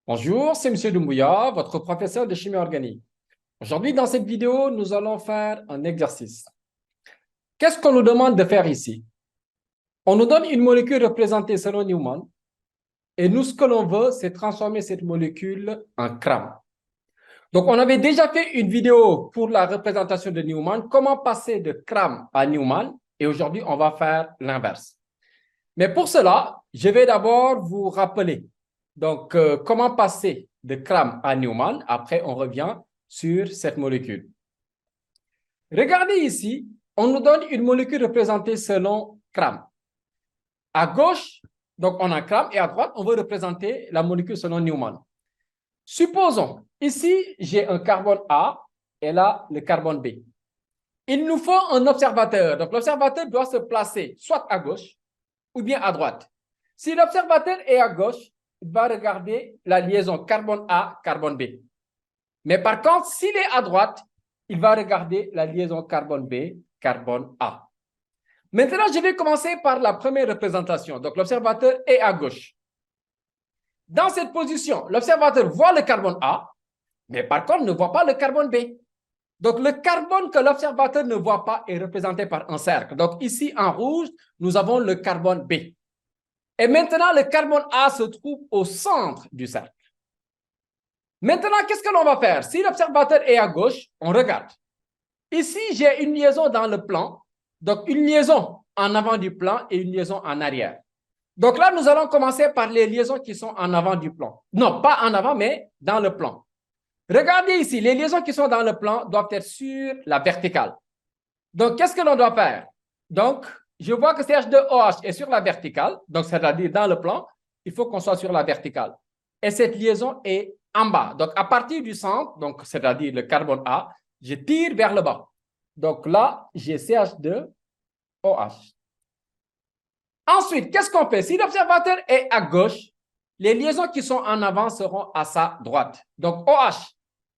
Bonjour, c'est Monsieur Doumbouya, votre professeur de chimie organique. Aujourd'hui, dans cette vidéo, nous allons faire un exercice. Qu'est-ce qu'on nous demande de faire ici? On nous donne une molécule représentée selon Newman et nous, ce que l'on veut, c'est transformer cette molécule en CRAM. Donc, on avait déjà fait une vidéo pour la représentation de Newman, comment passer de CRAM à Newman, et aujourd'hui, on va faire l'inverse. Mais pour cela, je vais d'abord vous rappeler donc, comment passer de CRAM à Newman. Après, on revient sur cette molécule. Regardez ici, on nous donne une molécule représentée selon CRAM. À gauche, donc on a CRAM, et à droite, on veut représenter la molécule selon Newman. Supposons, ici, j'ai un carbone A et là, le carbone B. Il nous faut un observateur. Donc, l'observateur doit se placer soit à gauche ou bien à droite. Si l'observateur est à gauche, il va regarder la liaison carbone A, carbone B. Mais par contre, s'il est à droite, il va regarder la liaison carbone B, carbone A. Maintenant, je vais commencer par la première représentation. Donc, l'observateur est à gauche. Dans cette position, l'observateur voit le carbone A, mais par contre, ne voit pas le carbone B. Donc, le carbone que l'observateur ne voit pas est représenté par un cercle. Donc, ici, en rouge, nous avons le carbone B. Et maintenant, le carbone A se trouve au centre du cercle. Maintenant, qu'est-ce que l'on va faire? Si l'observateur est à gauche, on regarde. Ici, j'ai une liaison dans le plan. Donc, une liaison en avant du plan et une liaison en arrière. Donc là, nous allons commencer par les liaisons qui sont en avant du plan. Non, pas en avant, mais dans le plan. Regardez ici, les liaisons qui sont dans le plan doivent être sur la verticale. Donc, qu'est-ce que l'on doit faire? Donc, je vois que CH2OH est sur la verticale, donc c'est-à-dire dans le plan, il faut qu'on soit sur la verticale. Et cette liaison est en bas. Donc, à partir du centre, donc c'est-à-dire le carbone A, je tire vers le bas. Donc là, j'ai CH2OH. Ensuite, qu'est-ce qu'on fait? Si l'observateur est à gauche, les liaisons qui sont en avant seront à sa droite. Donc, OH,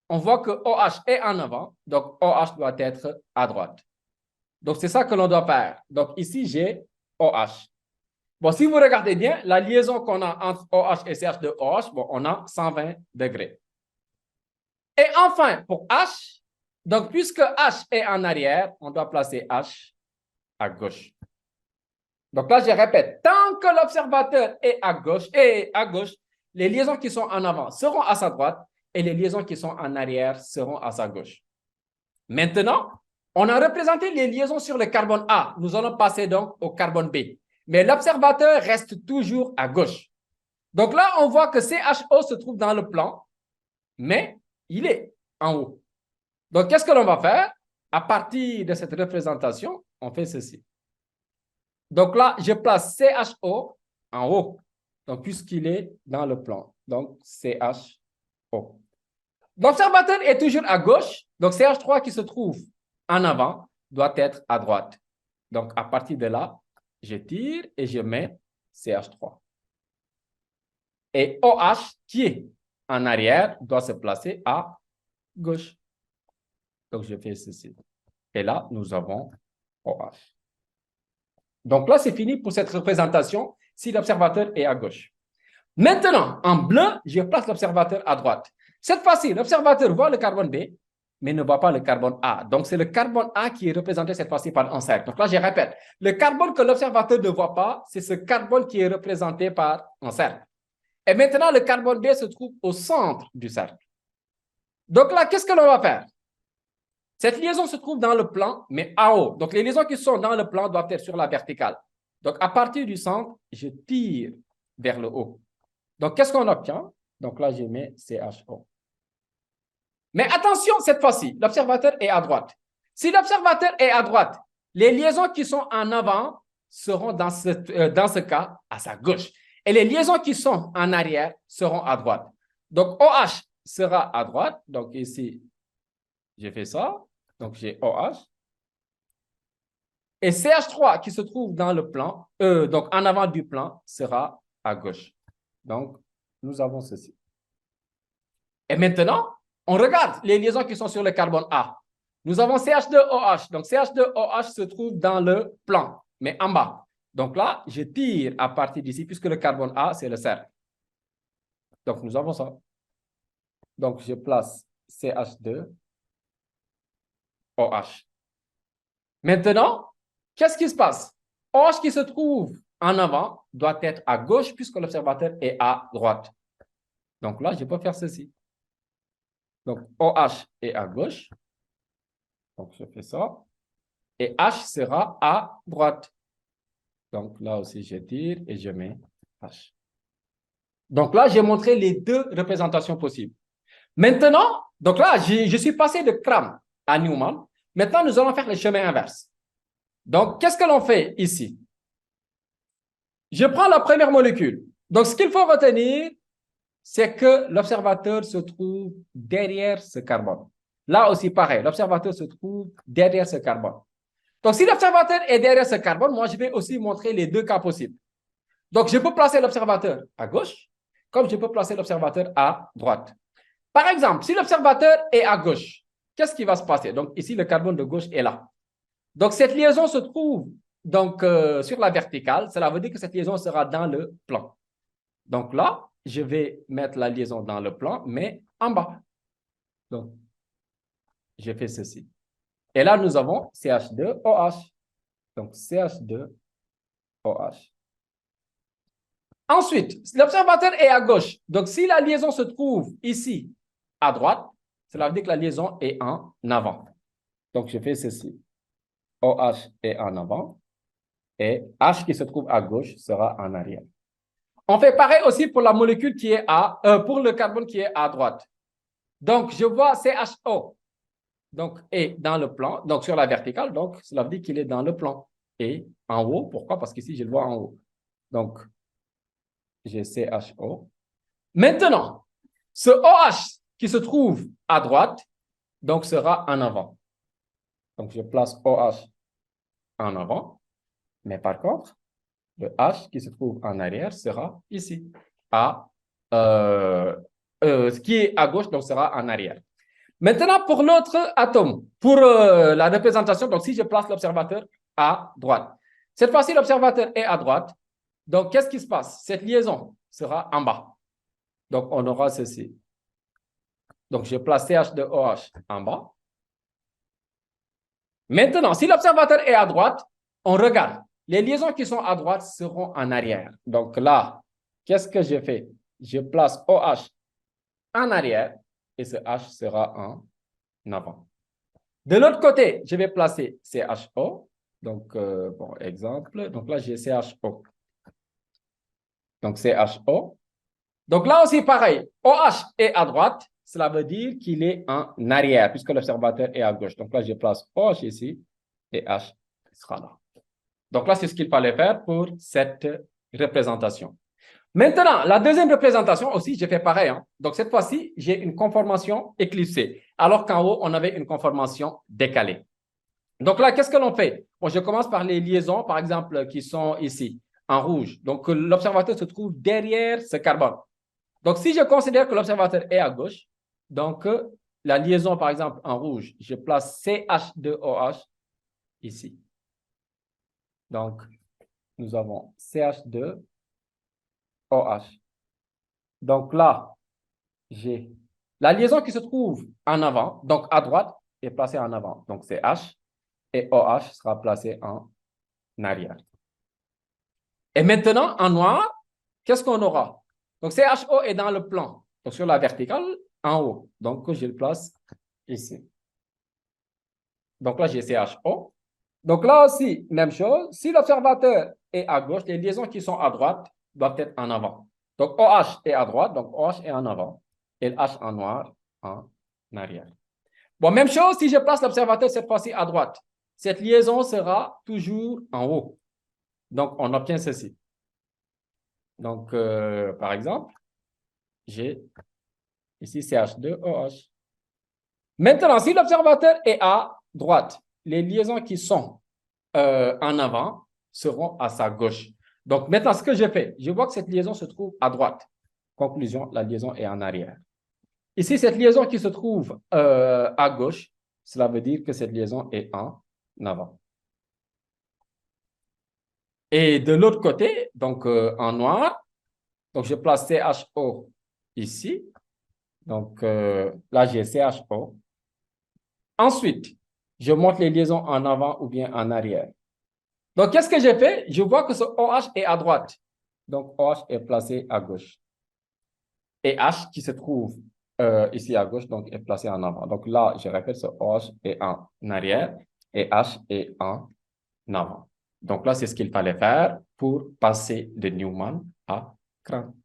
on voit que OH est en avant, donc OH doit être à droite. Donc, c'est ça que l'on doit faire. Donc, ici, j'ai OH. Bon, si vous regardez bien, la liaison qu'on a entre OH et CH2OH, bon, on a 120 degrés. Et enfin, pour H, donc, puisque H est en arrière, on doit placer H à gauche. Donc là, je répète, tant que l'observateur est à gauche, les liaisons qui sont en avant seront à sa droite et les liaisons qui sont en arrière seront à sa gauche. Maintenant, on a représenté les liaisons sur le carbone A. Nous allons passer donc au carbone B. Mais l'observateur reste toujours à gauche. Donc là, on voit que CHO se trouve dans le plan, mais il est en haut. Donc, qu'est-ce que l'on va faire? À partir de cette représentation, on fait ceci. Donc là, je place CHO en haut. Donc, puisqu'il est dans le plan. Donc, CHO. L'observateur est toujours à gauche. Donc, CH3 qui se trouve en avant doit être à droite. Donc, à partir de là, je tire et je mets CH3. Et OH qui est en arrière doit se placer à gauche. Donc, je fais ceci. Et là, nous avons OH. Donc là, c'est fini pour cette représentation si l'observateur est à gauche. Maintenant, en bleu, je place l'observateur à droite. Cette fois-ci, l'observateur voit le carbone B, mais ne voit pas le carbone A. Donc, c'est le carbone A qui est représenté cette fois-ci par un cercle. Donc là, je répète, le carbone que l'observateur ne voit pas, c'est ce carbone qui est représenté par un cercle. Et maintenant, le carbone B se trouve au centre du cercle. Donc là, qu'est-ce que l'on va faire? Cette liaison se trouve dans le plan, mais en haut. Donc, les liaisons qui sont dans le plan doivent être sur la verticale. Donc, à partir du centre, je tire vers le haut. Donc, qu'est-ce qu'on obtient? Donc là, je mets CHO. Mais attention, cette fois-ci, l'observateur est à droite. Si l'observateur est à droite, les liaisons qui sont en avant seront dans ce cas à sa gauche. Et les liaisons qui sont en arrière seront à droite. Donc, OH sera à droite. Donc, ici, j'ai fait ça. Donc, j'ai OH. Et CH3 qui se trouve dans le plan, donc en avant du plan, sera à gauche. Donc, nous avons ceci. Et maintenant, on regarde les liaisons qui sont sur le carbone A. Nous avons CH2OH. Donc, CH2OH se trouve dans le plan, mais en bas. Donc là, je tire à partir d'ici, puisque le carbone A, c'est le cercle. Donc, nous avons ça. Donc, je place CH2, OH. Maintenant, qu'est-ce qui se passe? OH qui se trouve en avant doit être à gauche puisque l'observateur est à droite. Donc là, je peux faire ceci. Donc, OH est à gauche. Donc, je fais ça. Et H sera à droite. Donc là aussi, je tire et je mets H. Donc là, j'ai montré les deux représentations possibles. Maintenant, donc là, je suis passé de Cram à Newman. Maintenant, nous allons faire le chemin inverse. Donc, qu'est-ce que l'on fait ici? Je prends la première molécule. Donc, ce qu'il faut retenir, c'est que l'observateur se trouve derrière ce carbone. Là aussi, pareil, l'observateur se trouve derrière ce carbone. Donc, si l'observateur est derrière ce carbone, moi, je vais aussi montrer les deux cas possibles. Donc, je peux placer l'observateur à gauche, comme je peux placer l'observateur à droite. Par exemple, si l'observateur est à gauche, qu'est-ce qui va se passer? Donc, ici, le carbone de gauche est là. Donc, cette liaison se trouve donc, sur la verticale. Cela veut dire que cette liaison sera dans le plan. Donc là, je vais mettre la liaison dans le plan, mais en bas. Donc, je fais ceci. Et là, nous avons CH2OH. Donc, CH2OH. Ensuite, l'observateur est à gauche. Donc, si la liaison se trouve ici, à droite, cela veut dire que la liaison est en avant. Donc, je fais ceci. OH est en avant et H qui se trouve à gauche sera en arrière. On fait pareil aussi pour la molécule qui est pour le carbone qui est à droite. Donc, je vois CHO donc, est dans le plan, donc sur la verticale, donc cela veut dire qu'il est dans le plan. Et en haut, pourquoi? Parce qu'ici, je le vois en haut. Donc, j'ai CHO. Maintenant, ce OH qui se trouve à droite, donc sera en avant. Donc, je place OH en avant. Mais par contre, le H qui se trouve en arrière sera ici. Ce qui est à gauche, donc sera en arrière. Maintenant, pour l'autre atome, pour la représentation, donc si je place l'observateur à droite. Cette fois-ci, l'observateur est à droite. Donc, qu'est-ce qui se passe? Cette liaison sera en bas. Donc, on aura ceci. Donc, je place CH2OH en bas. Maintenant, si l'observateur est à droite, on regarde. Les liaisons qui sont à droite seront en arrière. Donc là, qu'est-ce que je fais? Je place OH en arrière et ce H sera en avant. De l'autre côté, je vais placer CHO. Donc, bon, exemple. Donc là, j'ai CHO. Donc, CHO. Donc là aussi, pareil. OH est à droite. Cela veut dire qu'il est en arrière puisque l'observateur est à gauche. Donc là, je place OH ici et H sera là. Donc là, c'est ce qu'il fallait faire pour cette représentation. Maintenant, la deuxième représentation aussi, j'ai fait pareil. Hein. Donc cette fois-ci, j'ai une conformation éclipsée, alors qu'en haut, on avait une conformation décalée. Donc là, qu'est-ce que l'on fait? Bon, je commence par les liaisons, par exemple, qui sont ici, en rouge. Donc l'observateur se trouve derrière ce carbone. Donc si je considère que l'observateur est à gauche, donc la liaison, par exemple, en rouge, je place CH2OH ici. Donc, nous avons CH2OH. Donc là, j'ai la liaison qui se trouve en avant, donc à droite, est placée en avant. Donc, c'est H et OH sera placé en arrière. Et maintenant, en noir, qu'est-ce qu'on aura? Donc, CHO est dans le plan, donc sur la verticale, en haut. Donc, je le place ici. Donc là, j'ai CHO. Donc là aussi, même chose. Si l'observateur est à gauche, les liaisons qui sont à droite doivent être en avant. Donc OH est à droite, donc OH est en avant. Et le H en noir en arrière. Bon, même chose si je place l'observateur cette fois-ci à droite. Cette liaison sera toujours en haut. Donc on obtient ceci. Donc, par exemple, j'ai ici CH2OH. Maintenant, si l'observateur est à droite, les liaisons qui sont en avant seront à sa gauche. Donc, maintenant, ce que je fais, je vois que cette liaison se trouve à droite. Conclusion, la liaison est en arrière. Ici, cette liaison qui se trouve à gauche, cela veut dire que cette liaison est en avant. Et de l'autre côté, donc en noir, donc je place CHO ici. Donc, là, j'ai CHO. Ensuite, je montre les liaisons en avant ou bien en arrière. Donc, qu'est-ce que j'ai fait? Je vois que ce OH est à droite. Donc, OH est placé à gauche. Et H qui se trouve ici à gauche, donc est placé en avant. Donc là, je répète, ce OH est en arrière et H est en avant. Donc là, c'est ce qu'il fallait faire pour passer de Newman à Crank.